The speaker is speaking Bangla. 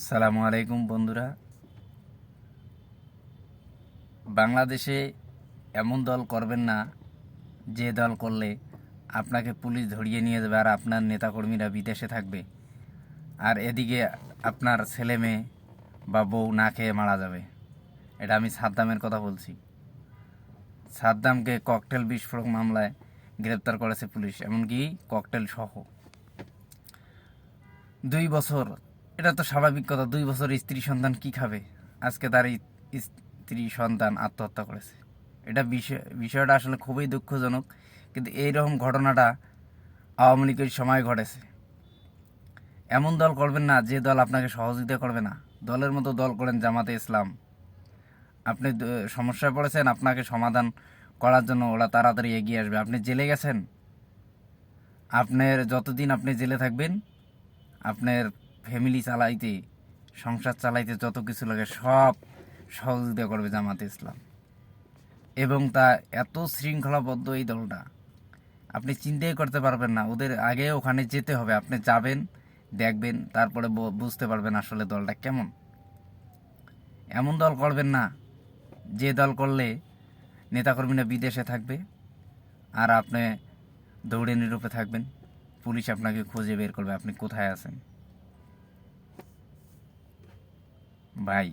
সালামু আলাইকুম বন্ধুরা। বাংলাদেশে এমন দল করবেন না যে দল করলে আপনাকে পুলিশ ধরিয়ে নিয়ে যাবে আর আপনার নেতাকর্মীরা বিদেশে থাকবে, আর এদিকে আপনার ছেলে মেয়ে বা বউ না খেয়ে মারা যাবে। এটা আমি সাদ্দামের কথা বলছি। সাদ্দামকে ককটেল বিস্ফোরক মামলায় গ্রেপ্তার করেছে পুলিশ, এমনকি ককটেল সহ। 2 বছর, এটা তো স্বাভাবিক কথা। 2 বছর স্ত্রী সন্তান কি খাবে? আজকে তার স্ত্রী সন্তান আত্মহত্যা করেছে। এটা বিষয়টা আসলে খুবই দুঃখজনক, কিন্তু এইরকম ঘটনাটা আওয়ামী লীগের সময় ঘটেছে। এমন দল করবেন না যে দল আপনাকে সহযোগিতা করবে না। দলের মতো দল করেন জামাতে ইসলাম। আপনি সমস্যায় পড়েছেন, আপনাকে সমাধান করার জন্য ওরা তাড়াতাড়ি এগিয়ে আসবে। আপনি জেলে গেছেন, আপনার যতদিন আপনি জেলে থাকবেন, আপনার ফ্যামিলি চালাইতে, সংসার চালাইতে যত কিছু লাগে সব সহযোগিতা করবে জামাতে ইসলাম। এবং তা এত শৃঙ্খলাবদ্ধ এই দলটা, আপনি চিন্তাই করতে পারবেন না। ওদের আগে ওখানে যেতে হবে, আপনি যাবেন, দেখবেন, তারপরে বুঝতে পারবেন আসলে দলটা কেমন। এমন দল করবেন না যে দল করলে নেতাকর্মীরা বিদেশে থাকবে আর আপনি দৌড়ে নিরূপে থাকবেন। পুলিশ আপনাকে খুঁজে বের করবে আপনি কোথায় আছেন। ভাই,